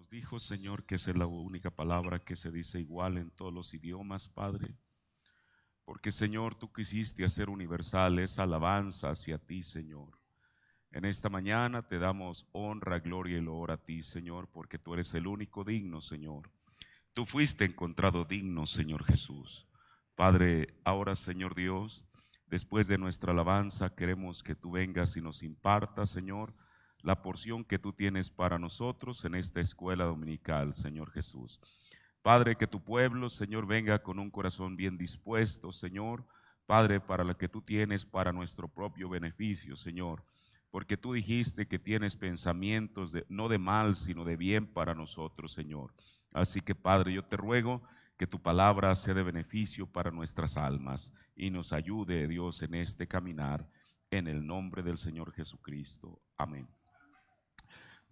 Nos dijo, Señor, que esa es la única palabra que se dice igual en todos los idiomas, Padre. Porque, Señor, tú quisiste hacer universal esa alabanza hacia ti, Señor. En esta mañana te damos honra, gloria y loor a ti, Señor, porque tú eres el único digno, Señor. Tú fuiste encontrado digno, Señor Jesús. Padre, ahora, Señor Dios, después de nuestra alabanza, queremos que tú vengas y nos impartas, Señor, la porción que tú tienes para nosotros en esta escuela dominical, Señor Jesús. Padre, que tu pueblo, Señor, venga con un corazón bien dispuesto, Señor, Padre, para lo que tú tienes para nuestro propio beneficio, Señor, porque tú dijiste que tienes pensamientos no de mal, sino de bien para nosotros, Señor. Así que, Padre, yo te ruego que tu palabra sea de beneficio para nuestras almas y nos ayude, Dios, en este caminar, en el nombre del Señor Jesucristo. Amén.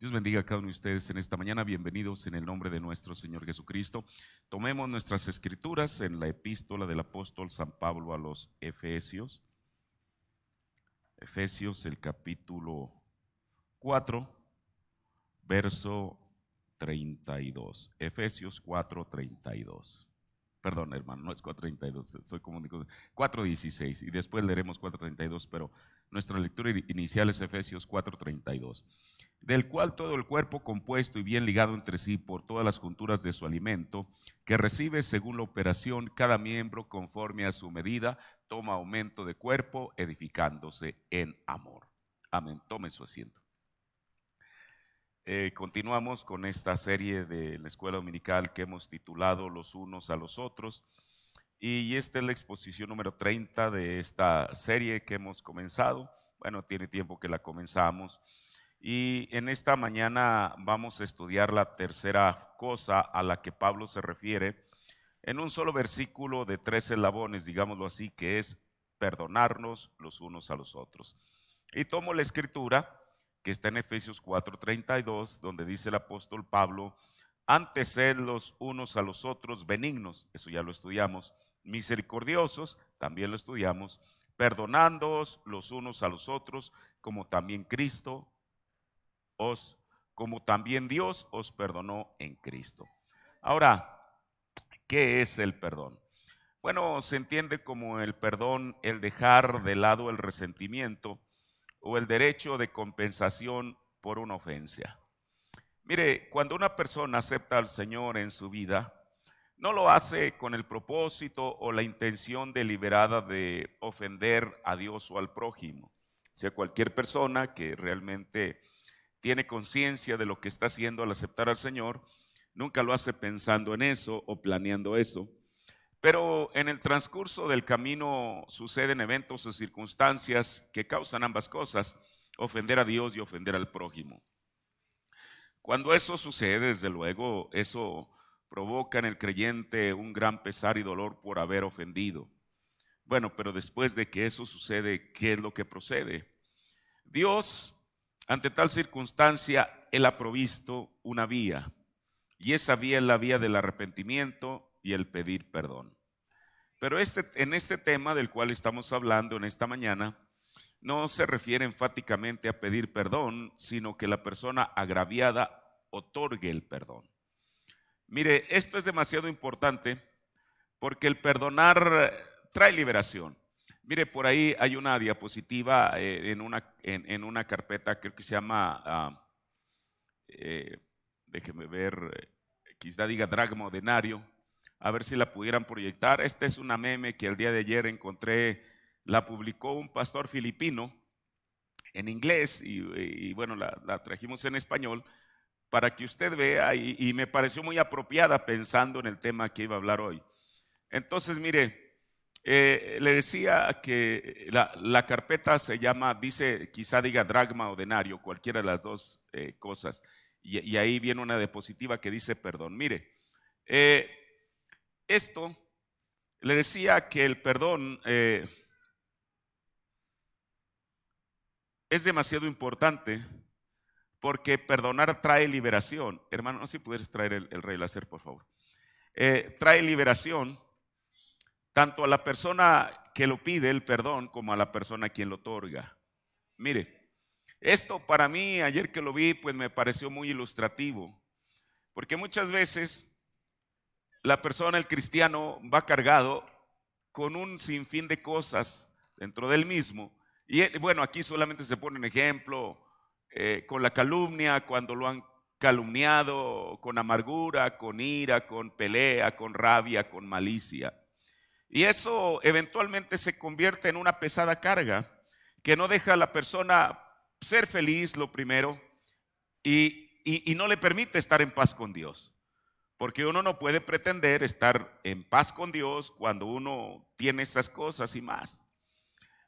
Dios bendiga a cada uno de ustedes en esta mañana. Bienvenidos en el nombre de nuestro Señor Jesucristo. Tomemos nuestras escrituras en la epístola del apóstol San Pablo a los Efesios. Efesios, el capítulo 4, verso 32. Efesios 4:32. Perdón, hermano, no es 4:32, estoy como 4:16 y después leeremos 4:32, pero nuestra lectura inicial es Efesios 4:32. Del cual todo el cuerpo compuesto y bien ligado entre sí por todas las junturas de su alimento, que recibe según la operación cada miembro conforme a su medida, toma aumento de cuerpo, edificándose en amor. Amén. Tome su asiento. Continuamos con esta serie de la escuela dominical que hemos titulado Los unos a los otros, y esta es la exposición número 30 de esta serie que hemos comenzado. Bueno, tiene tiempo que la comenzamos, y en esta mañana vamos a estudiar la tercera cosa a la que Pablo se refiere en un solo versículo de 3 eslabones, digámoslo así, que es perdonarnos los unos a los otros. Y tomo la escritura que está en Efesios 4:32, donde dice el apóstol Pablo: antes sed los unos a los otros benignos, eso ya lo estudiamos, misericordiosos, también lo estudiamos, perdonándoos los unos a los otros, como también como también Dios os perdonó en Cristo. Ahora, ¿qué es el perdón? Bueno, se entiende como el perdón, el dejar de lado el resentimiento o el derecho de compensación por una ofensa. Mire, cuando una persona acepta al Señor en su vida, no lo hace con el propósito o la intención deliberada de ofender a Dios o al prójimo. O sea, cualquier persona que realmente tiene conciencia de lo que está haciendo al aceptar al Señor, nunca lo hace pensando en eso o planeando eso. Pero en el transcurso del camino suceden eventos o circunstancias que causan ambas cosas, ofender a Dios y ofender al prójimo. Cuando eso sucede, desde luego, eso provoca en el creyente un gran pesar y dolor por haber ofendido. Bueno, pero después de que eso sucede, ¿qué es lo que procede? Dios, ante tal circunstancia, Él ha provisto una vía, y esa vía es la vía del arrepentimiento y el pedir perdón. Pero en este tema del cual estamos hablando en esta mañana, no se refiere enfáticamente a pedir perdón, sino que la persona agraviada otorgue el perdón. Mire, esto es demasiado importante porque el perdonar trae liberación. Mire, por ahí hay una diapositiva en una carpeta, creo que se llama, déjeme ver, quizá diga dragma o denario, a ver si la pudieran proyectar. Esta es una meme que el día de ayer encontré, la publicó un pastor filipino en inglés y bueno, la trajimos en español para que usted vea, y me pareció muy apropiada pensando en el tema que iba a hablar hoy. Entonces, mire, le decía que la carpeta se llama, dice, quizá diga dragma o denario, cualquiera de las dos cosas, y ahí viene una diapositiva que dice perdón. Mire, esto le decía que el perdón es demasiado importante porque perdonar trae liberación. Hermano, no sé si pudieras traer el rey láser, por favor. Trae liberación tanto a la persona que lo pide el perdón como a la persona a quien lo otorga. Mire, esto para mí, ayer que lo vi, pues me pareció muy ilustrativo. Porque muchas veces la persona, el cristiano, va cargado con un sinfín de cosas dentro del mismo. Y bueno, aquí solamente se pone un ejemplo, con la calumnia, cuando lo han calumniado, con amargura, con ira, con pelea, con rabia, con malicia. Y eso eventualmente se convierte en una pesada carga que no deja a la persona ser feliz, lo primero, y no le permite estar en paz con Dios. Porque uno no puede pretender estar en paz con Dios cuando uno tiene estas cosas y más.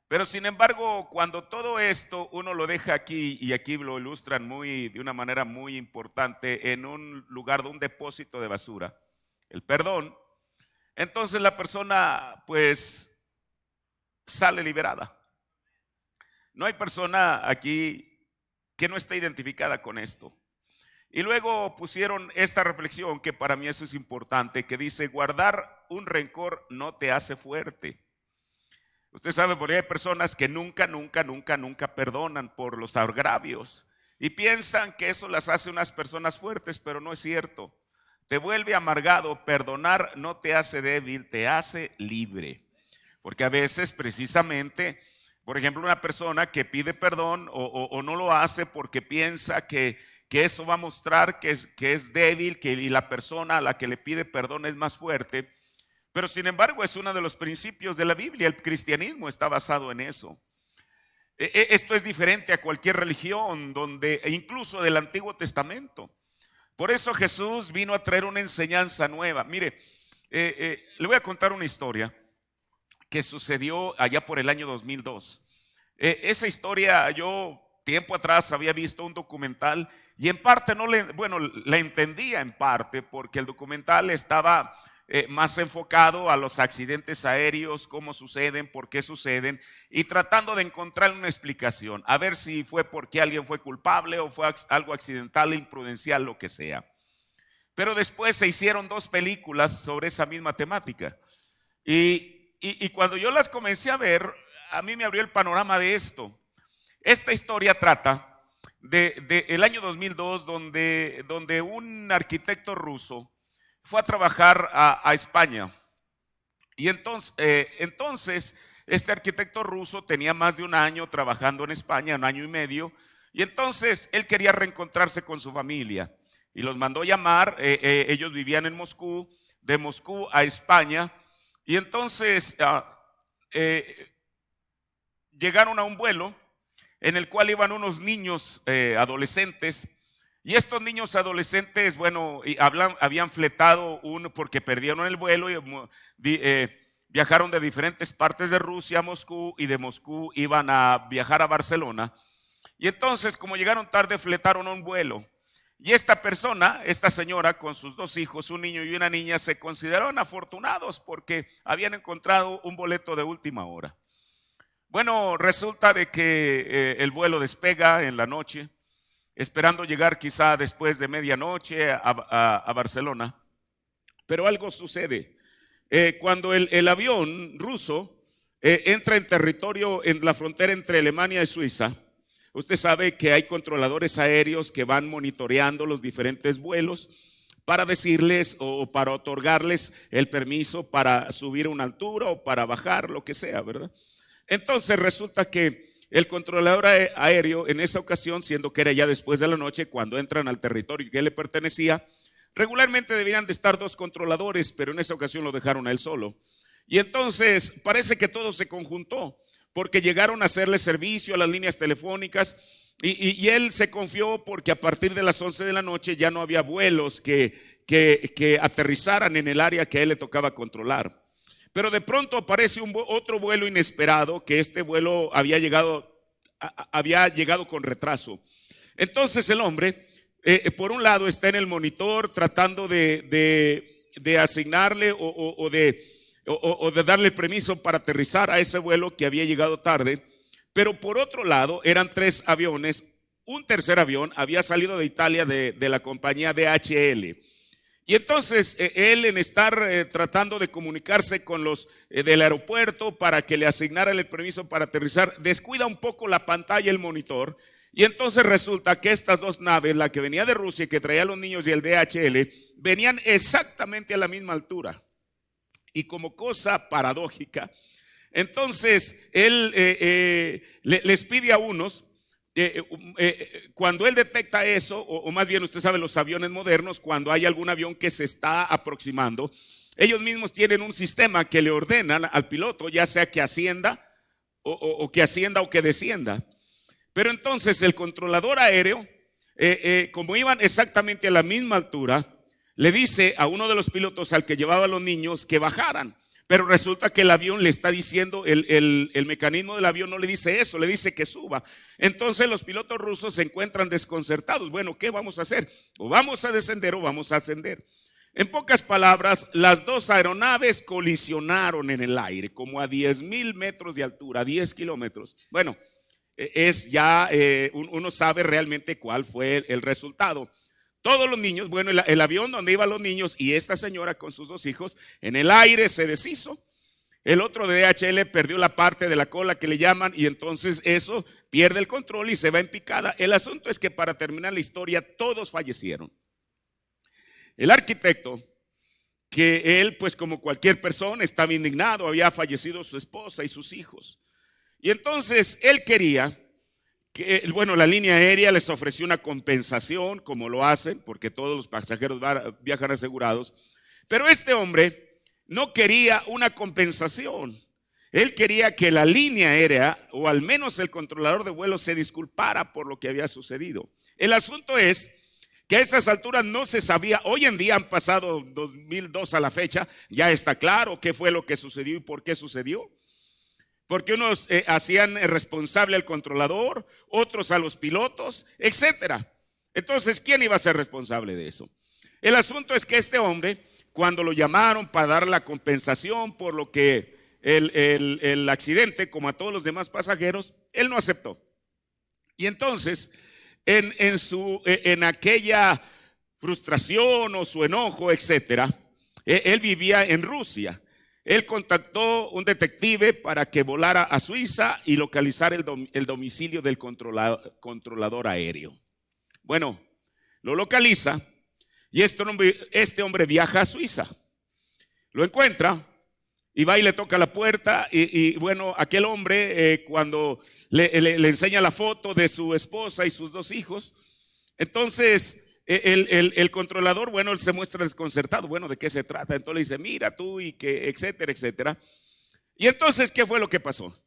Pero sin embargo, cuando todo esto uno lo deja aquí, y aquí lo ilustran de una manera muy importante, en un lugar de un depósito de basura, el perdón, entonces la persona pues sale liberada. No hay persona aquí que no esté identificada con esto. Y luego pusieron esta reflexión, que para mí eso es importante, que dice: guardar un rencor no te hace fuerte. Usted sabe, porque hay personas que nunca perdonan por los agravios y piensan que eso las hace unas personas fuertes, pero no es cierto. Te vuelve amargado. Perdonar no te hace débil, te hace libre. Porque a veces precisamente, por ejemplo, una persona que pide perdón o no lo hace porque piensa que eso va a mostrar que es débil, y la persona a la que le pide perdón es más fuerte. Pero sin embargo es uno de los principios de la Biblia. El cristianismo está basado en eso. Esto es diferente a cualquier religión, incluso del Antiguo Testamento. Por eso Jesús vino a traer una enseñanza nueva. Mire, le voy a contar una historia que sucedió allá por el año 2002. Esa historia, yo tiempo atrás había visto un documental y en parte la entendía en parte, porque el documental estaba más enfocado a los accidentes aéreos, cómo suceden, por qué suceden, y tratando de encontrar una explicación, a ver si fue porque alguien fue culpable o fue algo accidental, imprudencial, lo que sea. Pero después se hicieron 2 películas sobre esa misma temática. Y cuando yo las comencé a ver, a mí me abrió el panorama de esto. Esta historia trata de el año 2002, donde un arquitecto ruso fue a trabajar a España. Y entonces este arquitecto ruso tenía más de un año trabajando en España, 1 año y medio, y entonces él quería reencontrarse con su familia y los mandó llamar. Ellos vivían en Moscú, de Moscú a España, y entonces llegaron a un vuelo en el cual iban unos niños adolescentes. Y estos niños adolescentes, habían fletado porque perdieron el vuelo y viajaron de diferentes partes de Rusia a Moscú, y de Moscú iban a viajar a Barcelona. Y entonces, como llegaron tarde, fletaron un vuelo. Y esta señora con sus 2 hijos, un niño y una niña, se consideraron afortunados porque habían encontrado un boleto de última hora. Bueno, resulta de que el vuelo despega en la noche, esperando llegar quizá después de medianoche a Barcelona. Pero algo sucede. Cuando el avión ruso entra en territorio, en la frontera entre Alemania y Suiza, usted sabe que hay controladores aéreos que van monitoreando los diferentes vuelos para decirles o para otorgarles el permiso para subir a una altura o para bajar, lo que sea, ¿verdad? Entonces resulta que el controlador aéreo, en esa ocasión, siendo que era ya después de la noche, cuando entran al territorio que le pertenecía, regularmente deberían de estar 2 controladores, pero en esa ocasión lo dejaron a él solo. Y entonces parece que todo se conjuntó, porque llegaron a hacerle servicio a las líneas telefónicas, y él se confió porque a partir de las 11 de la noche ya no había vuelos que aterrizaran en el área que a él le tocaba controlar. Pero de pronto aparece otro vuelo inesperado, que este vuelo había llegado con retraso. Entonces el hombre, por un lado, está en el monitor tratando de asignarle o de darle permiso para aterrizar a ese vuelo que había llegado tarde. Pero por otro lado, eran 3 aviones. Un tercer avión había salido de Italia de la compañía DHL. Y entonces él, en estar tratando de comunicarse con los del aeropuerto para que le asignaran el permiso para aterrizar, descuida un poco la pantalla, el monitor, Y entonces resulta que estas dos naves, la que venía de Rusia y que traía a los niños y el DHL, venían exactamente a la misma altura. Y como cosa paradójica, entonces él les pide a unos, cuando él detecta eso, o más bien usted sabe, los aviones modernos, cuando hay algún avión que se está aproximando, ellos mismos tienen un sistema que le ordenan al piloto, ya sea que ascienda o que ascienda o que descienda. Pero entonces el controlador aéreo, como iban exactamente a la misma altura, le dice a uno de los pilotos al que llevaba a los niños que bajaran. Pero resulta que el avión le está diciendo, el mecanismo del avión no le dice eso, le dice que suba. Entonces los pilotos rusos se encuentran desconcertados. Bueno, ¿qué vamos a hacer? O vamos a descender o vamos a ascender. En pocas palabras, las dos aeronaves colisionaron en el aire, como a 10,000 metros de altura, 10 kilómetros. Bueno, es ya, uno sabe realmente cuál fue el resultado. Todos los niños, bueno, el avión donde iban los niños y esta señora con sus dos hijos, en el aire se deshizo. El otro de DHL perdió la parte de la cola que le llaman y entonces eso pierde el control y se va en picada. El asunto es que para terminar la historia todos fallecieron. El arquitecto, que él pues como cualquier persona estaba indignado, había fallecido su esposa y sus hijos. Y entonces él quería que, bueno, la línea aérea les ofreció una compensación, como lo hacen, porque todos los pasajeros viajan asegurados. Pero este hombre no quería una compensación. Él quería que la línea aérea, o al menos el controlador de vuelo, se disculpara por lo que había sucedido. El asunto es que a estas alturas no se sabía. Hoy en día han pasado 2002 a la fecha, ya está claro qué fue lo que sucedió y por qué sucedió. Porque unos hacían responsable al controlador, otros a los pilotos, etcétera. Entonces, ¿quién iba a ser responsable de eso? El asunto es que este hombre, cuando lo llamaron para dar la compensación por lo que el accidente, como a todos los demás pasajeros, él no aceptó. Y entonces, en aquella frustración o su enojo, etcétera, él vivía en Rusia. Él contactó un detective para que volara a Suiza y localizara el domicilio del controlador aéreo. Bueno, lo localiza y este hombre viaja a Suiza. Lo encuentra y va y le toca la puerta y bueno, aquel hombre cuando le enseña la foto de su esposa y sus dos hijos, entonces el controlador, bueno, él se muestra desconcertado. Bueno, ¿de qué se trata? Entonces le dice, mira tú y que, etcétera, etcétera. Y entonces, ¿qué fue lo que pasó?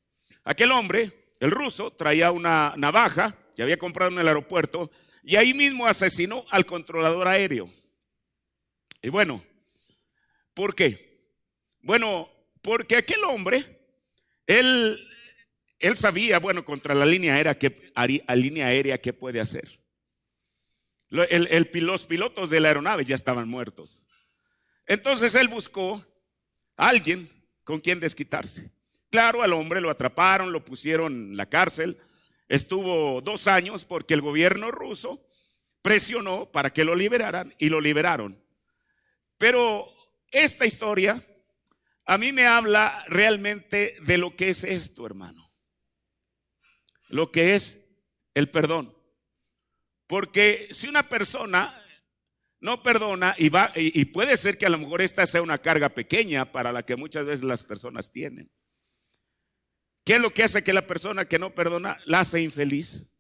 Aquel hombre, el ruso, traía una navaja que había comprado en el aeropuerto y ahí mismo asesinó al controlador aéreo. Y bueno, ¿por qué? Bueno, porque aquel hombre, él sabía, bueno, contra la línea aérea, ¿qué puede hacer? Los pilotos de la aeronave ya estaban muertos. Entonces él buscó a alguien con quien desquitarse. Claro, al hombre lo atraparon, lo pusieron en la cárcel. Estuvo 2 años porque el gobierno ruso presionó para que lo liberaran y lo liberaron. Pero esta historia a mí me habla realmente de lo que es esto, hermano. Lo que es el perdón. Porque si una persona no perdona y puede ser que a lo mejor esta sea una carga pequeña para la que muchas veces las personas tienen. ¿Qué es lo que hace que la persona que no perdona la hace infeliz?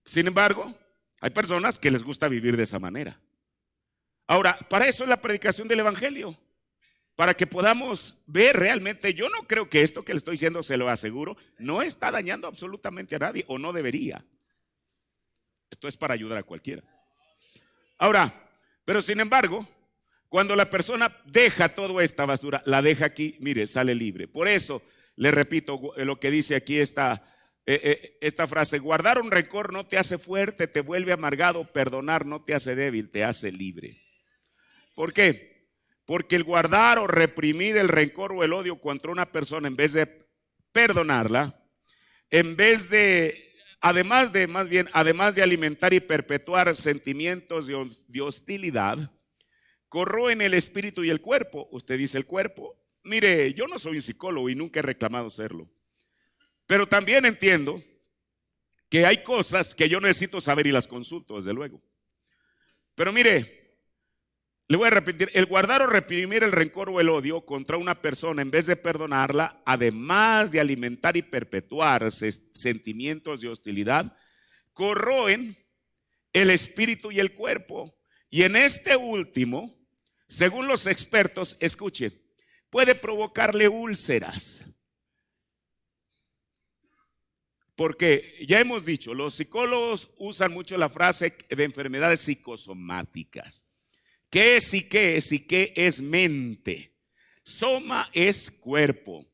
Sin embargo, hay personas que les gusta vivir de esa manera. Ahora, para eso es la predicación del evangelio, para que podamos ver realmente. Yo no creo que esto que le estoy diciendo, se lo aseguro, no está dañando absolutamente a nadie, o no debería. Esto es para ayudar a cualquiera. Ahora, pero sin embargo, cuando la persona deja toda esta basura, la deja aquí, mire, sale libre. Por eso le repito lo que dice aquí esta frase: guardar un rencor no te hace fuerte, te vuelve amargado; perdonar no te hace débil, te hace libre. ¿Por qué? Porque el guardar o reprimir el rencor o el odio contra una persona, en vez de perdonarla, además de alimentar y perpetuar sentimientos de hostilidad, corroen el espíritu y el cuerpo. Usted dice el cuerpo. Mire, yo no soy un psicólogo y nunca he reclamado serlo, pero también entiendo que hay cosas que yo necesito saber y las consulto, desde luego. Pero mire, le voy a repetir, el guardar o reprimir el rencor o el odio contra una persona en vez de perdonarla, además de alimentar y perpetuar sentimientos de hostilidad, corroen el espíritu y el cuerpo. Y en este último, según los expertos, escuche, puede provocarle úlceras. Porque ya hemos dicho, los psicólogos usan mucho la frase de enfermedades psicosomáticas. ¿Qué es psique? Psique es mente. Soma es cuerpo.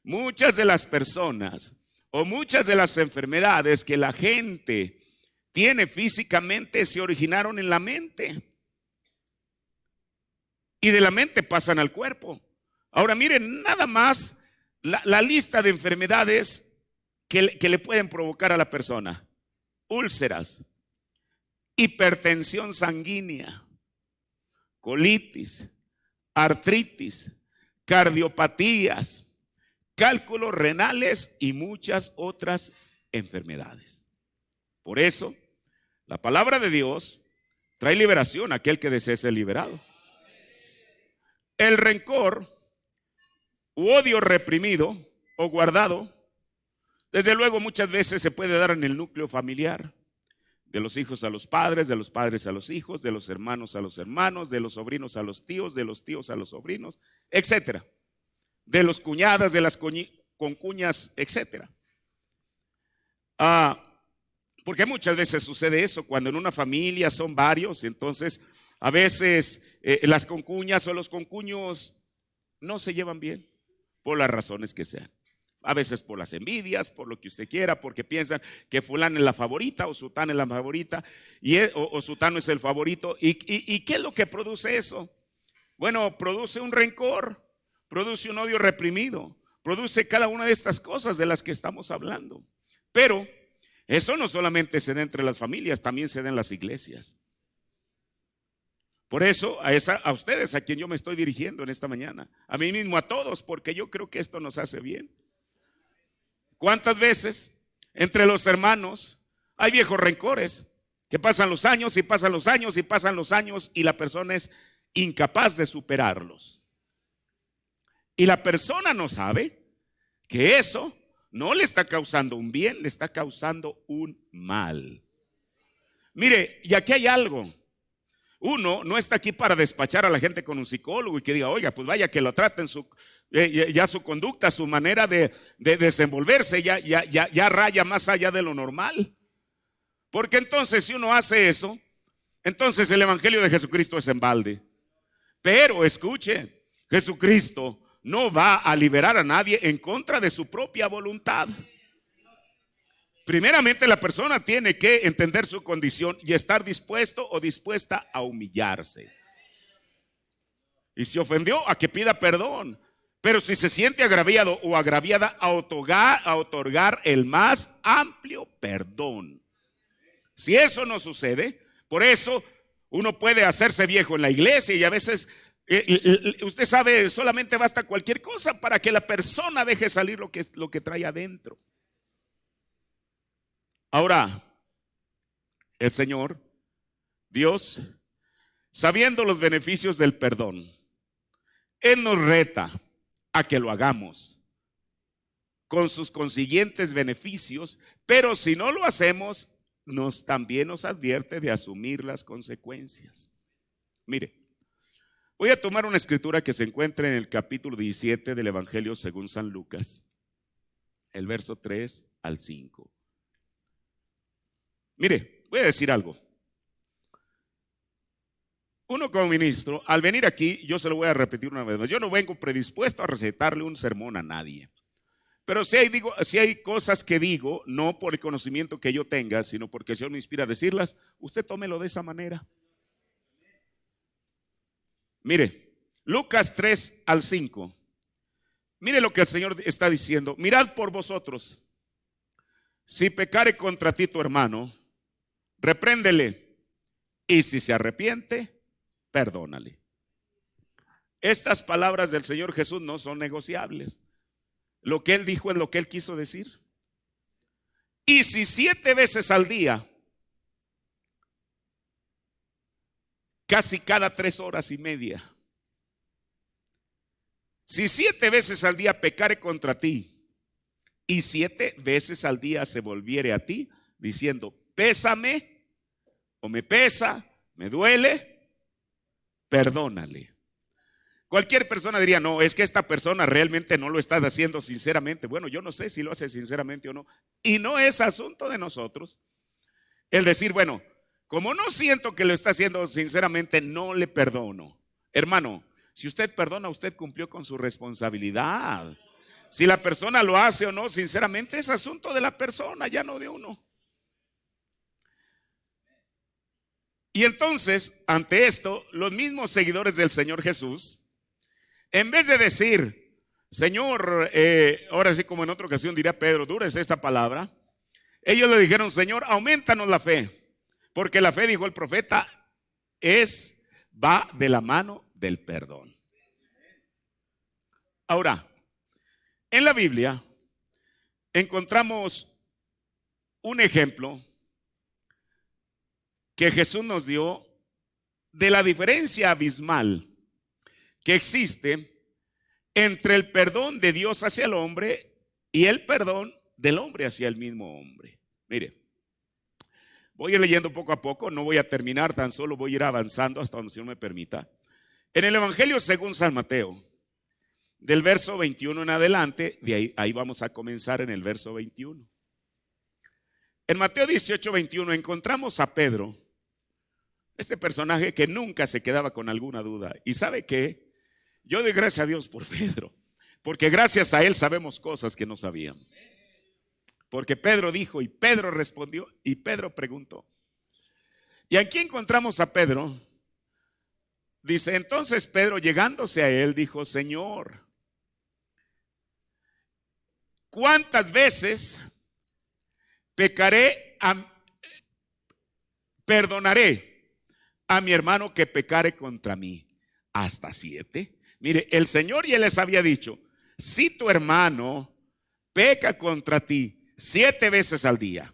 Muchas de las personas o muchas de las enfermedades que la gente tiene físicamente se originaron en la mente. Y de la mente pasan al cuerpo. Ahora miren, nada más la lista de enfermedades que le pueden provocar a la persona: úlceras, hipertensión sanguínea, colitis, artritis, cardiopatías, cálculos renales y muchas otras enfermedades. Por eso, la palabra de Dios trae liberación a aquel que desee ser liberado. El rencor u odio reprimido o guardado, desde luego muchas veces se puede dar en el núcleo familiar, de los hijos a los padres, de los padres a los hijos, de los hermanos a los hermanos, de los sobrinos a los tíos, de los tíos a los sobrinos, etcétera, de los cuñadas, de las concuñas, etcétera. Porque muchas veces sucede eso, cuando en una familia son varios, entonces a veces las concuñas o los concuños no se llevan bien, por las razones que sean. A veces por las envidias, por lo que usted quiera, porque piensan que fulano es la favorita o sutano es la favorita o sutano es el favorito. ¿Y qué es lo que produce eso? Bueno, produce un rencor, produce un odio reprimido, produce cada una de estas cosas de las que estamos hablando. Pero eso no solamente se da entre las familias, también se da en las iglesias. Por eso a ustedes, a quien yo me estoy dirigiendo en esta mañana, a mí mismo, a todos, porque yo creo que esto nos hace bien. ¿Cuántas veces entre los hermanos hay viejos rencores que pasan los años y pasan los años y pasan los años y la persona es incapaz de superarlos? Y la persona no sabe que eso no le está causando un bien, le está causando un mal. Mire, y aquí hay algo. Uno no está aquí para despachar a la gente con un psicólogo y que diga, oiga, pues vaya que lo traten ya su conducta, su manera de desenvolverse ya raya más allá de lo normal. Porque entonces si uno hace eso, entonces el evangelio de Jesucristo es en balde. Pero escuche, Jesucristo no va a liberar a nadie en contra de su propia voluntad. Primeramente la persona tiene que entender su condición y estar dispuesto o dispuesta a humillarse. Y si ofendió, a que pida perdón. Pero si se siente agraviado o agraviada, a otorgar el más amplio perdón. Si eso no sucede, por eso uno puede hacerse viejo en la iglesia y a veces, usted sabe, solamente basta cualquier cosa para que la persona deje salir lo que trae adentro. Ahora, el Señor, Dios, sabiendo los beneficios del perdón, Él nos reta a que lo hagamos con sus consiguientes beneficios, pero si no lo hacemos, también nos advierte de asumir las consecuencias. Mire, voy a tomar una escritura que se encuentra en el capítulo 17 del Evangelio según San Lucas, el verso 3 al 5. Mire, voy a decir algo. Uno como ministro, al venir aquí, yo se lo voy a repetir una vez más, yo no vengo predispuesto a recetarle un sermón a nadie. Pero si hay cosas que digo, no por el conocimiento que yo tenga, sino porque el Señor me inspira a decirlas, usted tómelo de esa manera. Mire, Lucas 3 al 5. Mire lo que el Señor está diciendo. Mirad por vosotros. Si pecare contra ti tu hermano, repréndele. Y si se arrepiente, perdónale. Estas palabras del Señor Jesús no son negociables. Lo que Él dijo es lo que Él quiso decir. Y si 7 veces al día, casi cada 3 horas y media, si 7 veces al día pecare contra ti, y 7 veces al día se volviere a ti, diciendo, pésame, o me pesa, me duele, perdónale. Cualquier persona diría, no, es que esta persona realmente no lo está haciendo sinceramente. Bueno, yo no sé si lo hace sinceramente o no. Y no es asunto de nosotros el decir, bueno, como no siento que lo está haciendo sinceramente, no le perdono. Hermano, si usted perdona, usted cumplió con su responsabilidad. Si la persona lo hace o no, sinceramente es asunto de la persona, ya no de uno. Y entonces, ante esto, los mismos seguidores del Señor Jesús, en vez de decir, Señor, ahora sí como en otra ocasión diría Pedro, dura es esta palabra, ellos le dijeron, Señor, aumentanos la fe, porque la fe, dijo el profeta, va de la mano del perdón. Ahora, en la Biblia encontramos un ejemplo que Jesús nos dio de la diferencia abismal que existe entre el perdón de Dios hacia el hombre y el perdón del hombre hacia el mismo hombre. Mire, voy a ir leyendo poco a poco, no voy a terminar, tan solo voy a ir avanzando hasta donde el Señor me permita. En el Evangelio según San Mateo, del verso 21 en adelante, de ahí vamos a comenzar en el verso 21. En Mateo 18, 21 encontramos a Pedro, este personaje que nunca se quedaba con alguna duda. ¿Y sabe qué? Yo doy gracias a Dios por Pedro, porque gracias a él sabemos cosas que no sabíamos. Porque Pedro dijo y Pedro respondió y Pedro preguntó. Y aquí encontramos a Pedro. Dice, entonces Pedro llegándose a él dijo, Señor, ¿cuántas veces perdonaré a mi hermano que pecare contra mí? ¿Hasta 7? Mire, el Señor ya les había dicho, si tu hermano peca contra ti 7 veces al día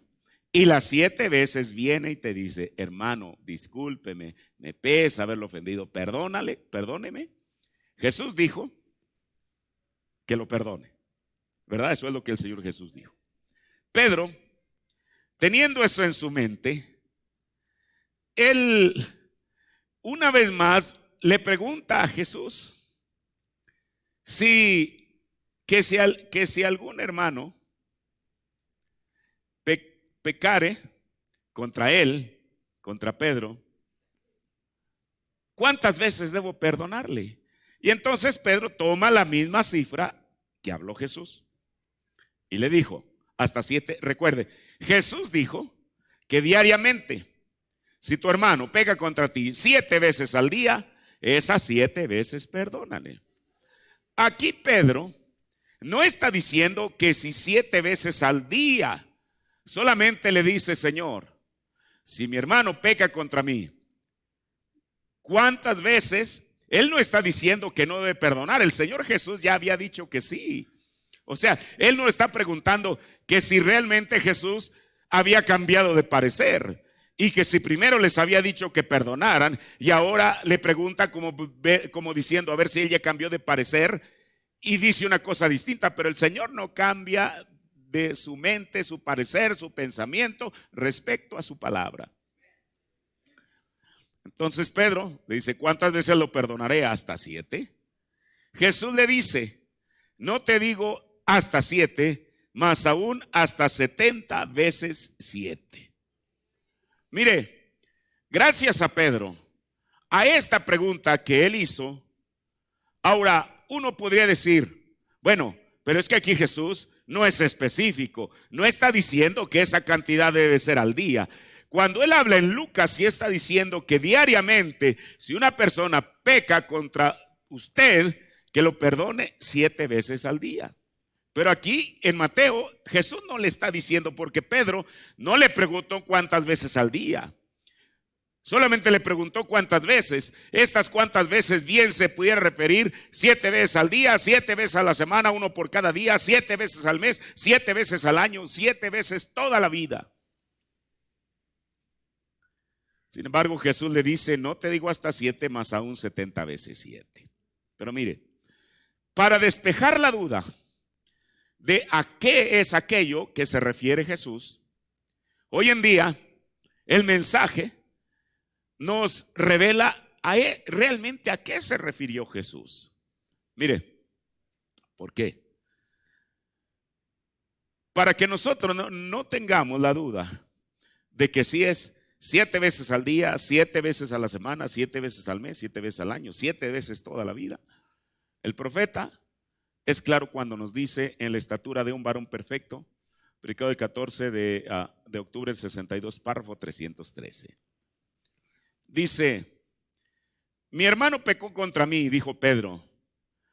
y las 7 veces viene y te dice, hermano, discúlpeme, me pesa haberlo ofendido, perdóneme. Jesús dijo que lo perdone, ¿verdad? Eso es lo que el Señor Jesús dijo. Pedro, teniendo eso en su mente, él una vez más le pregunta a Jesús que si algún hermano pecare contra él, contra Pedro, ¿cuántas veces debo perdonarle? Y entonces Pedro toma la misma cifra que habló Jesús y le dijo, hasta 7. Recuerde, Jesús dijo que diariamente, si tu hermano peca contra ti 7 veces al día, esas 7 veces perdónale. Aquí Pedro no está diciendo que si 7 veces al día, solamente le dice, Señor, si mi hermano peca contra mí, ¿cuántas veces? Él no está diciendo que no debe perdonar. El Señor Jesús ya había dicho que sí. O sea, él no está preguntando que si realmente Jesús había cambiado de parecer y que si primero les había dicho que perdonaran y ahora le pregunta como diciendo a ver si ella cambió de parecer y dice una cosa distinta. Pero el Señor no cambia de su mente, su parecer, su pensamiento respecto a su palabra. Entonces Pedro le dice, ¿cuántas veces lo perdonaré? ¿Hasta 7? Jesús le dice, no te digo hasta 7, más aún hasta 70 veces 7. Mire, gracias a Pedro, a esta pregunta que él hizo, ahora uno podría decir, bueno, pero es que aquí Jesús no es específico, no está diciendo que esa cantidad debe ser al día. Cuando él habla en Lucas, sí está diciendo que diariamente, si una persona peca contra usted, que lo perdone 7 veces al día. Pero aquí en Mateo, Jesús no le está diciendo, porque Pedro no le preguntó cuántas veces al día. Solamente le preguntó cuántas veces. Estas cuántas veces bien se pudiera referir 7 veces al día, 7 veces a la semana, 1 por cada día, 7 veces al mes, 7 veces al año, 7 veces toda la vida. Sin embargo, Jesús le dice, no te digo hasta 7, más aún 70 veces 7. Pero mire, para despejar la duda de a qué es aquello que se refiere Jesús, hoy en día el mensaje nos revela realmente a qué se refirió Jesús. Mire, ¿por qué? Para que nosotros no tengamos la duda de que si es 7 veces al día, 7 veces a la semana, 7 veces al mes, 7 veces al año, 7 veces toda la vida. El profeta es claro cuando nos dice en la estatura de un varón perfecto, predicado el 14 de octubre del 62, párrafo 313. Dice, mi hermano pecó contra mí, dijo Pedro,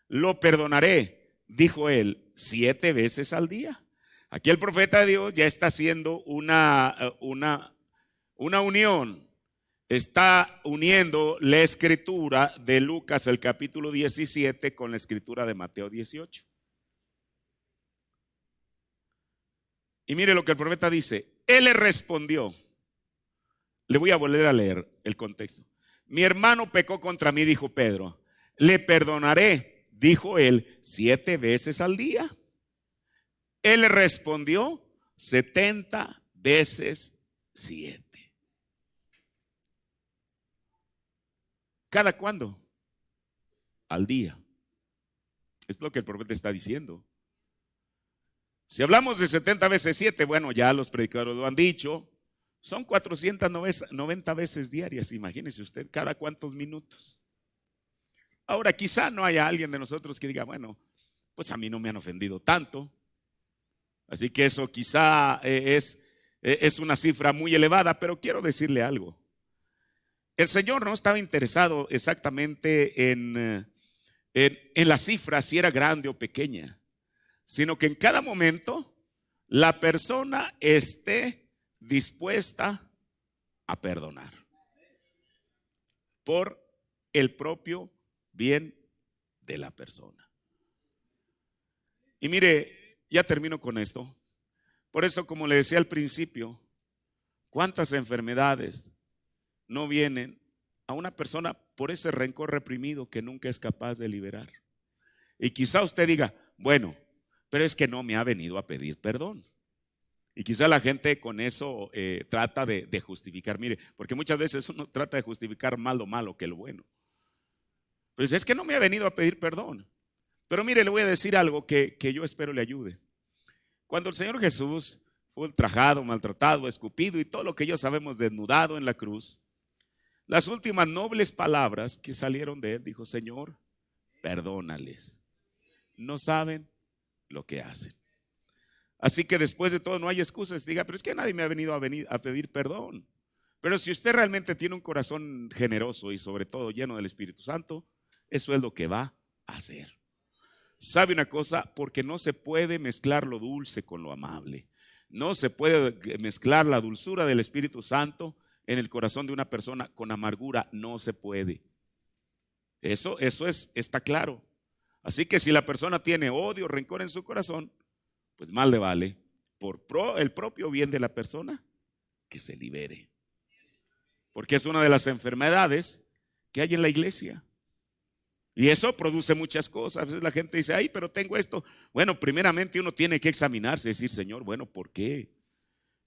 lo perdonaré, dijo él, 7 veces al día. Aquí el profeta de Dios ya está haciendo una unión, está uniendo la escritura de Lucas el capítulo 17 con la escritura de Mateo 18. Y mire lo que el profeta dice, él le respondió, le voy a volver a leer el contexto. Mi hermano pecó contra mí, dijo Pedro, le perdonaré, dijo él, 7 veces al día. Él le respondió, 70 veces 7. ¿Cada cuándo? Al día. Es lo que el profeta está diciendo. Si hablamos de 70 veces 7, bueno, ya los predicadores lo han dicho, son 490 veces diarias, imagínese usted, ¿cada cuántos minutos? Ahora, quizá no haya alguien de nosotros que diga, bueno, pues a mí no me han ofendido tanto, así que eso quizá es una cifra muy elevada, pero quiero decirle algo. El Señor no estaba interesado exactamente en la cifra, si era grande o pequeña, sino que en cada momento la persona esté dispuesta a perdonar por el propio bien de la persona. Y mire, ya termino con esto. Por eso, como le decía al principio, ¿cuántas enfermedades no vienen a una persona por ese rencor reprimido que nunca es capaz de liberar? Y quizá usted diga, bueno, pero es que no me ha venido a pedir perdón. Y quizá la gente con eso trata de justificar, mire, porque muchas veces uno trata de justificar más lo malo que lo bueno. Pues es que no me ha venido a pedir perdón. Pero mire, le voy a decir algo que yo espero le ayude. Cuando el Señor Jesús fue ultrajado, maltratado, escupido y todo lo que ellos sabemos, desnudado en la cruz, las últimas nobles palabras que salieron de él, dijo, Señor, perdónales, no saben lo que hacen. Así que después de todo no hay excusas. Diga, pero es que nadie me ha venido a pedir perdón. Pero si usted realmente tiene un corazón generoso y sobre todo lleno del Espíritu Santo, eso es lo que va a hacer. ¿Sabe una cosa? Porque no se puede mezclar lo dulce con lo amable. No se puede mezclar la dulzura del Espíritu Santo en el corazón de una persona con amargura. No se puede. Eso está claro. Así que si la persona tiene odio, rencor en su corazón, pues más le vale, por el propio bien de la persona, que se libere. Porque es una de las enfermedades que hay en la iglesia. Y eso produce muchas cosas. A veces la gente dice, ay, pero tengo esto. Bueno, primeramente uno tiene que examinarse y decir, Señor, bueno, ¿por qué?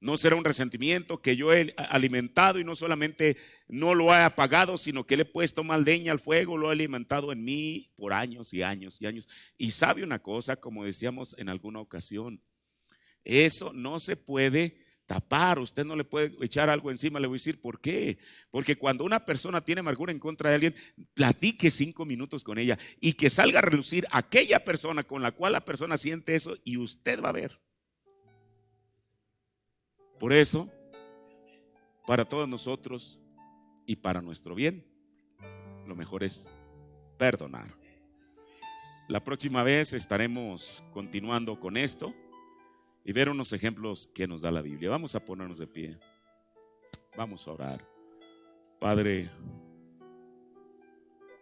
No será un resentimiento que yo he alimentado y no solamente no lo he apagado, sino que le he puesto más leña al fuego, lo he alimentado en mí por años y años y años. Y sabe una cosa, como decíamos en alguna ocasión, eso no se puede tapar, usted no le puede echar algo encima. Le voy a decir por qué. Porque cuando una persona tiene amargura en contra de alguien, platique 5 minutos con ella y que salga a relucir aquella persona con la cual la persona siente eso y usted va a ver. Por eso, para todos nosotros y para nuestro bien, lo mejor es perdonar. La próxima vez estaremos continuando con esto y ver unos ejemplos que nos da la Biblia. Vamos a ponernos de pie. Vamos a orar. Padre,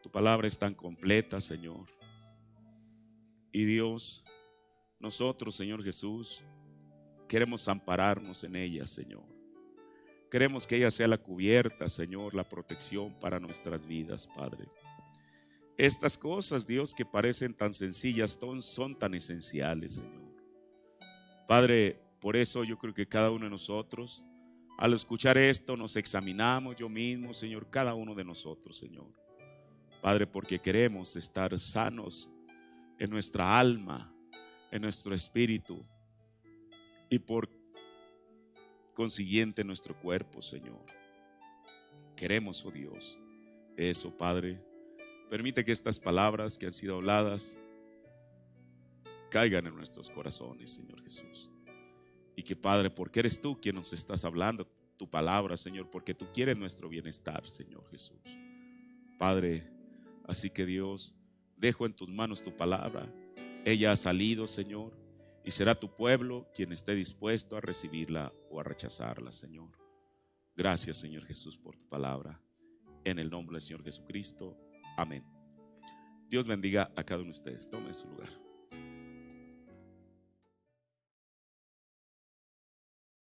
tu palabra es tan completa, Señor. Y Dios, nosotros, Señor Jesús, queremos ampararnos en ella, Señor. Queremos que ella sea la cubierta, Señor, la protección para nuestras vidas, Padre. Estas cosas, Dios, que parecen tan sencillas, son tan esenciales, Señor. Padre, por eso yo creo que cada uno de nosotros, al escuchar esto, nos examinamos, yo mismo, Señor, cada uno de nosotros, Señor. Padre, porque queremos estar sanos en nuestra alma, en nuestro espíritu y por consiguiente en nuestro cuerpo, Señor. Queremos, oh Dios, eso, Padre. Permite que estas palabras que han sido habladas caigan en nuestros corazones, Señor Jesús. Y que, Padre, porque eres tú quien nos estás hablando tu palabra, Señor, porque tú quieres nuestro bienestar, Señor Jesús. Padre, así que Dios, dejo en tus manos tu palabra. Ella ha salido, Señor, y será tu pueblo quien esté dispuesto a recibirla o a rechazarla, Señor. Gracias, Señor Jesús, por tu palabra. En el nombre del Señor Jesucristo. Amén. Dios bendiga a cada uno de ustedes. Tomen su lugar.